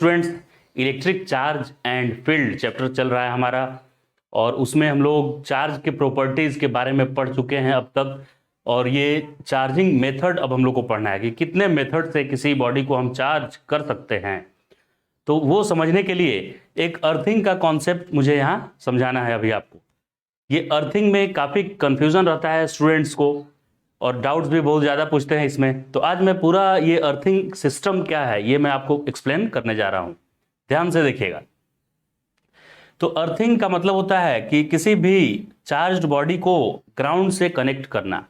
Students, electric charge and field chapter चल रहा है हमारा और उसमें हम लोग चार्ज के प्रॉपर्टीज़ के बारे में पढ़ चुके हैं अब तक। और ये चार्जिंग मेथड अब हम लोग को पढ़ना है कि कितने मेथड से किसी बॉडी को हम चार्ज कर सकते हैं। तो वो समझने के लिए एक अर्थिंग का कॉन्सेप्ट मुझे यहाँ समझाना है अभी आपको। ये अर्थिंग में काफ़ी कन्फ्यूज़न रहता है स्टूडेंट्स को और डाउट्स भी बहुत ज़्यादा पूछते हैं इसमें। तो आज मैं पूरा ये अर्थिंग सिस्टम क्या है ये मैं आपको एक्सप्लेन करने जा रहा हूँ, ध्यान से देखिएगा। तो अर्थिंग का मतलब होता है कि किसी भी चार्ज्ड बॉडी को ग्राउंड से कनेक्ट करना।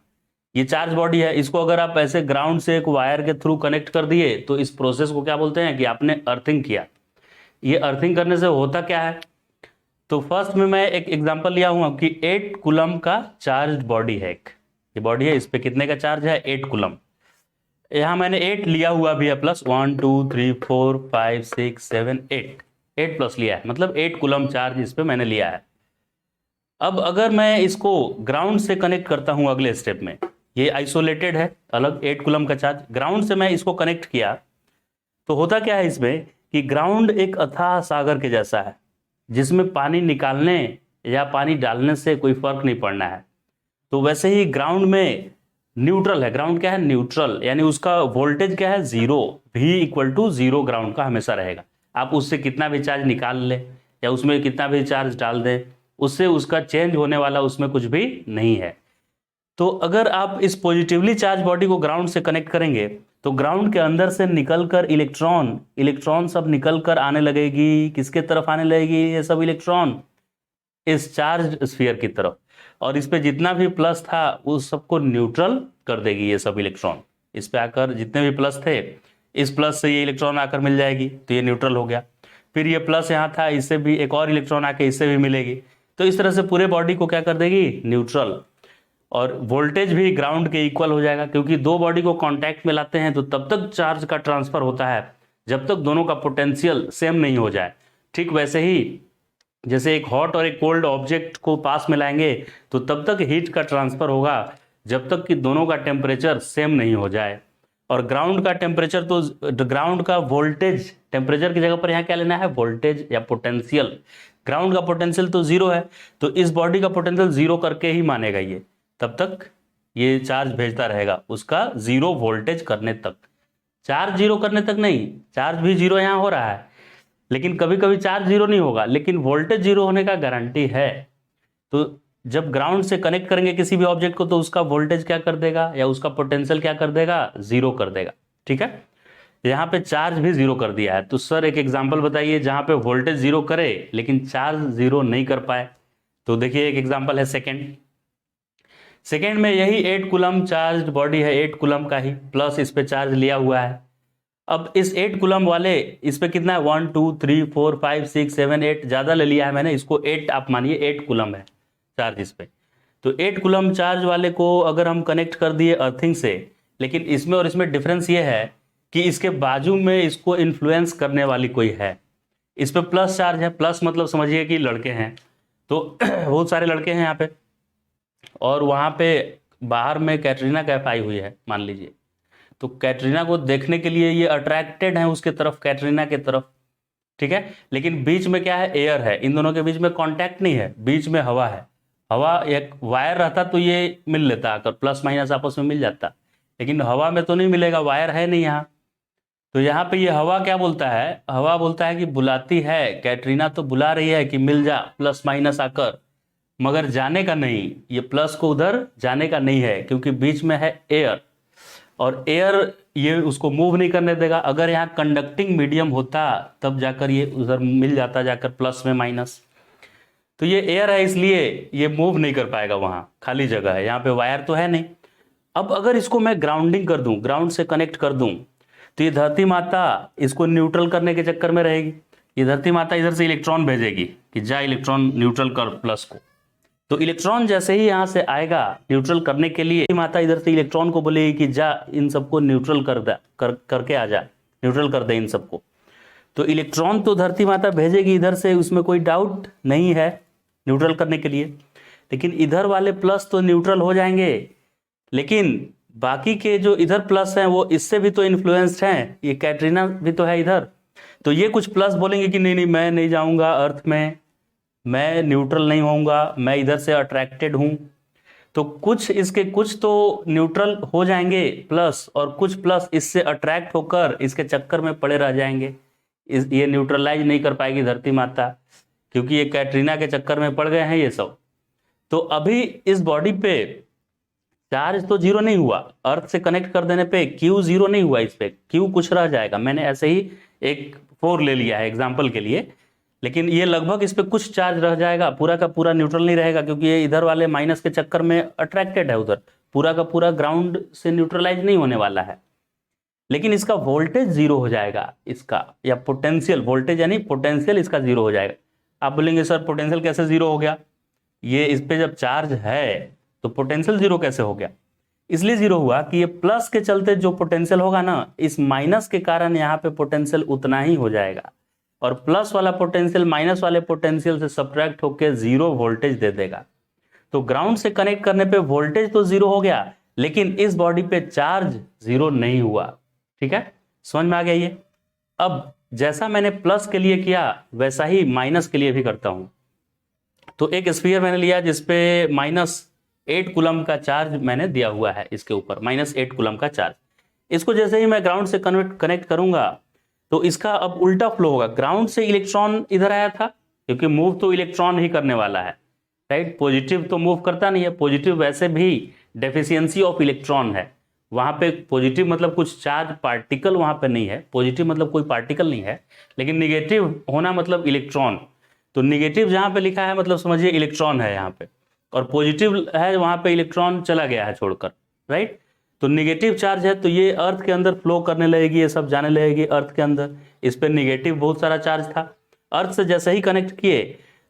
ये चार्ज बॉडी है, इसको अगर आप ऐसे ग्राउंड से एक वायर के थ्रू कनेक्ट कर दिए तो इस प्रोसेस को क्या बोलते हैं कि आपने अर्थिंग किया। ये अर्थिंग करने से होता क्या है, तो फर्स्ट में मैं एक एग्जांपल लिया हूं कि 8 कूलम का चार्ज्ड बॉडी है। ये बॉडी है, इस पे कितने का चार्ज है 8 कूलम। यहाँ मैंने 8 लिया हुआ भी है प्लस 1 2 3 4 5 6 7 8 प्लस लिया है, मतलब 8 कूलम चार्ज इस पे मैंने लिया है। अब अगर मैं इसको ग्राउंड से कनेक्ट करता हूं अगले स्टेप में, ये आइसोलेटेड है अलग 8 कूलम का चार्ज, ग्राउंड से मैं इसको कनेक्ट किया तो होता क्या है इसमें कि ग्राउंड एक अथाह सागर के जैसा है जिसमें पानी निकालने या पानी डालने से कोई फर्क नहीं पड़ना है। तो वैसे ही ग्राउंड में न्यूट्रल है। ग्राउंड क्या है, न्यूट्रल, यानी उसका वोल्टेज क्या है zero, V equal to zero ground का हमेशा रहेगा। आप उससे कितना भी चार्ज निकाल ले या उसमें कितना भी चार्ज डाल दें, उससे उसका चेंज होने वाला उसमें कुछ भी नहीं है। तो अगर आप इस पॉजिटिवली चार्ज बॉडी को ग्राउंड से कनेक्ट करेंगे तो ग्राउंड के अंदर से निकलकर इलेक्ट्रॉन सब निकलकर आने लगेगी। किसके तरफ आने लगेगी ये सब इलेक्ट्रॉन, इस चार्ज स्फीयर की तरफ, और इस पे जितना भी प्लस था उस सबको न्यूट्रल कर देगी ये सब इलेक्ट्रॉन। इस पे आकर जितने भी प्लस थे, इस प्लस से ये इलेक्ट्रॉन आकर मिल जाएगी तो ये न्यूट्रल हो गया। फिर ये प्लस यहाँ था, इससे भी एक और इलेक्ट्रॉन आके इससे भी मिलेगी, तो इस तरह से पूरे बॉडी को क्या कर देगी, न्यूट्रल। और वोल्टेज भी ग्राउंड के इक्वल हो जाएगा, क्योंकि दो बॉडी को कांटेक्ट में लाते हैं तो तब तक चार्ज का ट्रांसफर होता है जब तक दोनों का पोटेंशियल सेम नहीं हो जाए। ठीक वैसे ही जैसे एक हॉट और एक कोल्ड ऑब्जेक्ट को पास में लाएंगे तो तब तक हीट का ट्रांसफर होगा जब तक कि दोनों का टेम्परेचर सेम नहीं हो जाए। और ग्राउंड का टेम्परेचर तो ग्राउंड का वोल्टेज, टेम्परेचर की जगह पर यहाँ क्या लेना है, वोल्टेज या पोटेंशियल। ग्राउंड का पोटेंशियल तो जीरो है तो इस बॉडी का पोटेंशियल जीरो करके ही मानेगा ये, तब तक ये चार्ज भेजता रहेगा उसका जीरो वोल्टेज करने तक। चार्ज जीरो करने तक नहीं, चार्ज भी जीरो यहाँ हो रहा है लेकिन कभी कभी चार्ज जीरो नहीं होगा, लेकिन वोल्टेज जीरो होने का गारंटी है। तो जब ग्राउंड से कनेक्ट करेंगे किसी भी ऑब्जेक्ट को तो उसका वोल्टेज क्या कर देगा या उसका पोटेंशियल क्या कर देगा, जीरो कर देगा। ठीक है, यहाँ पे चार्ज भी जीरो कर दिया है। तो सर एक एग्जांपल बताइए जहां पे वोल्टेज जीरो करे लेकिन चार्ज जीरो नहीं कर पाए। तो देखिए एक एग्जांपल है सेकेंड में यही 8 कूलम चार्ज बॉडी है, 8 कूलम का ही प्लस इस पे चार्ज लिया हुआ है। अब इस 8 कूलम वाले इस पे कितना है 1 2 3 4 5 6 7 8, ज्यादा ले लिया है मैंने, इसको 8 आप मानिए, 8 कूलम है चार्ज इस पे। तो 8 कूलम चार्ज वाले को अगर हम कनेक्ट कर दिए अर्थिंग से, लेकिन इसमें और इसमें डिफरेंस ये है कि इसके बाजू में इसको इन्फ्लुएंस करने वाली कोई है। इस पे प्लस चार्ज है, प्लस मतलब समझिए कि लड़के हैं, तो बहुत सारे लड़के हैं यहाँ पे, और वहाँ पे बाहर में कैटरीना कैफ आई हुई है मान लीजिए, तो कैटरीना को देखने के लिए ये अट्रैक्टेड है उसके तरफ, कैटरीना के तरफ। ठीक है, लेकिन बीच में क्या है, एयर है, इन दोनों के बीच में कांटेक्ट नहीं है, बीच में हवा है। हवा एक वायर रहता तो ये मिल लेता, अगर प्लस माइनस आपस में मिल जाता, लेकिन हवा में तो नहीं मिलेगा, वायर है नहीं यहाँ। तो यहाँ पे ये हवा क्या बोलता है, हवा बोलता है कि बुलाती है, कैटरीना तो बुला रही है कि मिल जा प्लस माइनस आकर, मगर जाने का नहीं, ये प्लस को उधर जाने का नहीं है क्योंकि बीच में है एयर, और एयर ये उसको मूव नहीं करने देगा। अगर यहाँ कंडक्टिंग मीडियम होता तब जाकर ये उधर मिल जाता, जाकर प्लस में माइनस। तो ये एयर है इसलिए ये मूव नहीं कर पाएगा, वहाँ खाली जगह है, यहाँ पे वायर तो है नहीं। अब अगर इसको मैं ग्राउंडिंग कर दूं, ग्राउंड से कनेक्ट कर दूं, तो ये धरती माता इसको न्यूट्रल करने के चक्कर में रहेगी। ये धरती माता इधर से इलेक्ट्रॉन भेजेगी कि जा इलेक्ट्रॉन न्यूट्रल कर प्लस को। तो इलेक्ट्रॉन जैसे ही यहाँ से आएगा न्यूट्रल करने के लिए, माता इधर से इलेक्ट्रॉन को बोलेगी कि जा इन सबको न्यूट्रल करके आ जा, न्यूट्रल कर दे इन सबको। तो इलेक्ट्रॉन तो धरती माता भेजेगी इधर से, उसमें कोई डाउट नहीं है न्यूट्रल करने के लिए, लेकिन इधर वाले प्लस तो न्यूट्रल हो जाएंगे, लेकिन बाकी के जो इधर प्लस हैं वो इससे भी तो इन्फ्लुएंस्ड हैं, ये कैटरीना भी तो है इधर, तो ये कुछ प्लस बोलेंगे कि नहीं नहीं मैं नहीं जाऊंगा अर्थ में, मैं न्यूट्रल नहीं होऊंगा, मैं इधर से अट्रैक्टेड हूं। तो कुछ इसके कुछ तो न्यूट्रल हो जाएंगे प्लस, और कुछ प्लस इससे अट्रैक्ट होकर इसके चक्कर में पड़े रह जाएंगे। ये न्यूट्रलाइज नहीं कर पाएगी धरती माता, क्योंकि ये कैटरीना के चक्कर में पड़ गए हैं ये सब। तो अभी इस बॉडी पे चार्ज तो जीरो नहीं हुआ, अर्थ से कनेक्ट कर देने पे क्यू जीरो नहीं हुआ, इस पे क्यू कुछ रह जाएगा। मैंने ऐसे ही एक 4 ले लिया है एग्जाम्पल के लिए, लेकिन ये लगभग इस पे कुछ चार्ज रह जाएगा, पूरा का पूरा न्यूट्रल नहीं रहेगा, क्योंकि ये इधर वाले माइनस के चक्कर में अट्रैक्टेड है उधर, पूरा का पूरा ग्राउंड से न्यूट्रलाइज नहीं होने वाला है। लेकिन इसका वोल्टेज जीरो हो जाएगा इसका, या पोटेंशियल, वोल्टेज यानी पोटेंशियल इसका जीरो हो जाएगा। आप बोलेंगे सर पोटेंशियल कैसे जीरो हो गया, ये इस पे जब चार्ज है तो पोटेंशियल जीरो कैसे हो गया? इसलिए जीरो हुआ कि ये प्लस के चलते जो पोटेंशियल होगा ना, इस माइनस के कारण यहाँ पे पोटेंशियल उतना ही हो जाएगा, और प्लस वाला पोटेंशियल माइनस वाले पोटेंशियल से सब्ट्रैक्ट होकर जीरो वोल्टेज दे देगा। तो ग्राउंड से कनेक्ट करने पे वोल्टेज तो जीरो हो गया, लेकिन इस बॉडी पे चार्ज जीरो नहीं हुआ। ठीक है, समझ में आ गया ये? अब जैसा मैंने प्लस के लिए किया वैसा ही माइनस के लिए भी करता हूं। तो एक स्फीयर मैंने लिया जिसपे -8 कूलम का चार्ज मैंने दिया हुआ है, इसके ऊपर -8 कूलम का चार्ज। इसको जैसे ही मैं ग्राउंड से कनेक्ट करूंगा तो इसका अब उल्टा फ्लो होगा। ग्राउंड से इलेक्ट्रॉन इधर आया था, क्योंकि मूव तो इलेक्ट्रॉन ही करने वाला है, राइट? पॉजिटिव तो मूव करता नहीं है, पॉजिटिव वैसे भी डेफिशिएंसी ऑफ इलेक्ट्रॉन है वहां पे। पॉजिटिव मतलब कुछ चार्ज पार्टिकल वहां पे नहीं है, पॉजिटिव मतलब कोई पार्टिकल नहीं है, लेकिन निगेटिव होना मतलब इलेक्ट्रॉन। तो निगेटिव जहां पे लिखा है मतलब समझिए इलेक्ट्रॉन है यहाँ पे, और पॉजिटिव है वहां पे इलेक्ट्रॉन चला गया है छोड़कर, राइट? तो निगेटिव चार्ज है तो ये अर्थ के अंदर फ्लो करने लगेगी, ये सब जाने लगेगी अर्थ के अंदर। इस पे निगेटिव बहुत सारा चार्ज था, अर्थ से जैसे ही कनेक्ट किए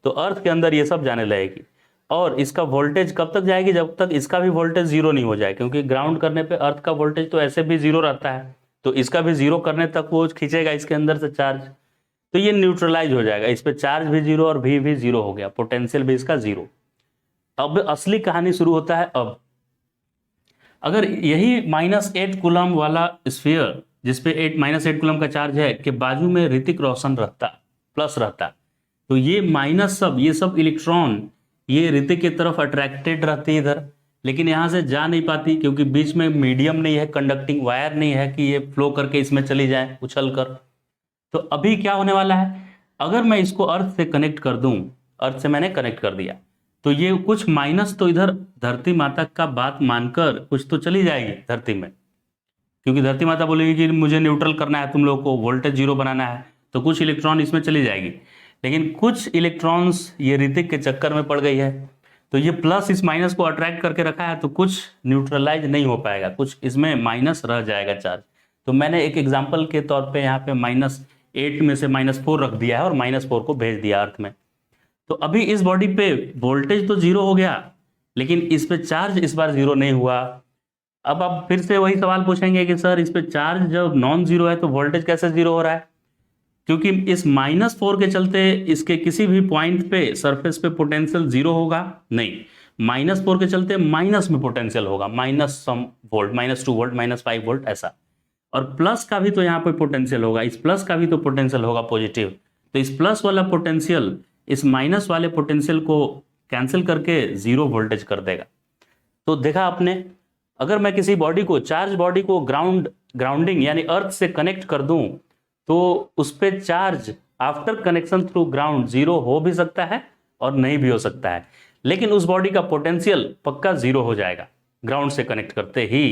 तो अर्थ के अंदर ये सब जाने लगेगी। और इसका वोल्टेज कब तक जाएगी? जब तक इसका भी वोल्टेज जीरो नहीं हो जाए, क्योंकि ग्राउंड करने पे अर्थ का वोल्टेज तो ऐसे भी जीरो रहता है, तो इसका भी जीरो करने तक वो खींचेगा इसके अंदर से चार्ज, तो ये न्यूट्रलाइज हो जाएगा। इस पे चार्ज भी जीरो और भी जीरो हो गया, पोटेंशियल भी इसका जीरो। अब असली कहानी शुरू होता है। अब अगर यही -8 कूलम वाला स्फीयर जिसपे -8 कूलम का चार्ज है के बाजू में ऋतिक रोशन रहता, प्लस रहता, तो ये माइनस सब, ये सब इलेक्ट्रॉन ये ऋतिक की तरफ अट्रैक्टेड रहती है इधर, लेकिन यहां से जा नहीं पाती, क्योंकि बीच में मीडियम नहीं है, कंडक्टिंग वायर नहीं है कि ये फ्लो करके इसमें चली जाए उछल कर। तो अभी क्या होने वाला है, अगर मैं इसको अर्थ से कनेक्ट कर दूं, अर्थ से मैंने कनेक्ट कर दिया, तो ये कुछ माइनस तो इधर धरती माता का बात मानकर कुछ तो चली जाएगी धरती में, क्योंकि धरती माता बोलेगी कि मुझे न्यूट्रल करना है, तुम लोग को वोल्टेज जीरो बनाना है, तो कुछ इलेक्ट्रॉन इसमें चली जाएगी। लेकिन कुछ इलेक्ट्रॉन्स ये ऋतिक के चक्कर में पड़ गई है, तो ये प्लस इस माइनस को अट्रैक्ट करके रखा है, तो कुछ न्यूट्रलाइज नहीं हो पाएगा, कुछ इसमें माइनस रह जाएगा चार्ज। तो मैंने एक एग्जाम्पल के तौर पे यहाँ पे -8 में से -4 रख दिया है और -4 को भेज दिया अर्थ में। तो अभी इस बॉडी पे वोल्टेज तो जीरो हो गया, लेकिन इस पे चार्ज इस बार जीरो नहीं हुआ। अब आप फिर से वही सवाल पूछेंगे कि सर इस पे चार्ज जब नॉन जीरो है तो वोल्टेज कैसे जीरो हो रहा है? क्योंकि इस -4 के चलते इसके किसी भी पॉइंट पे सरफेस पे पोटेंशियल जीरो होगा नहीं, -4 के चलते माइनस में पोटेंशियल होगा, minus sum volt, -2 volt, -5 volt ऐसा। और प्लस का भी तो यहाँ पे पोटेंशियल होगा, इस प्लस का भी तो पोटेंशियल होगा पॉजिटिव, तो इस प्लस वाला पोटेंशियल इस माइनस वाले पोटेंशियल को कैंसिल करके जीरो वोल्टेज कर देगा। तो देखा आपने, अगर मैं किसी बॉडी को, चार्ज बॉडी को ग्राउंडिंग यानी अर्थ से कनेक्ट कर दूं, तो उस पे charge after connection through ground zero हो भी सकता है और नहीं भी हो सकता है, लेकिन उस बॉडी का पोटेंशियल पक्का जीरो हो जाएगा ग्राउंड से कनेक्ट करते ही।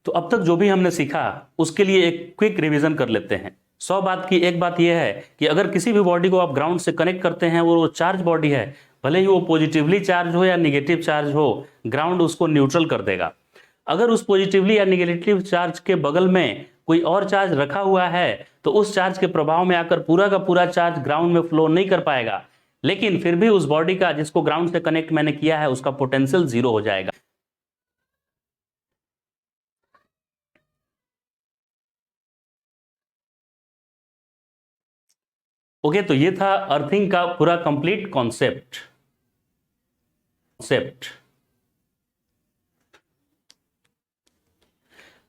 तो अब तक जो भी हमने सीखा उसके लिए एक क्विक रिवीजन कर लेते हैं। 100 बात की एक बात यह है कि अगर किसी भी बॉडी को आप ग्राउंड से कनेक्ट करते हैं, वो चार्ज बॉडी है, भले ही वो पॉजिटिवली चार्ज हो या निगेटिव चार्ज हो, ग्राउंड उसको न्यूट्रल कर देगा। अगर उस पॉजिटिवली या निगेटिव चार्ज के बगल में कोई और चार्ज रखा हुआ है तो उस चार्ज के प्रभाव में आकर पूरा का पूरा चार्ज ग्राउंड में फ्लो नहीं कर पाएगा, लेकिन फिर भी उस बॉडी का जिसको ग्राउंड से कनेक्ट मैंने किया है उसका पोटेंशियल जीरो हो जाएगा। ओके, तो ये था अर्थिंग का पूरा कंप्लीट कॉन्सेप्ट।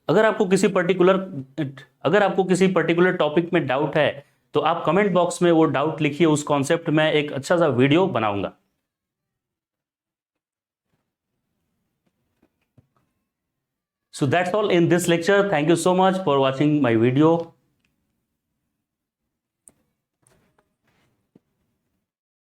अगर आपको किसी पर्टिकुलर अगर आपको किसी पर्टिकुलर टॉपिक में डाउट है तो आप कमेंट बॉक्स में वो डाउट लिखिए, उस कॉन्सेप्ट में एक अच्छा सा वीडियो बनाऊंगा। So that's all in this lecture. Thank you so much for watching my video.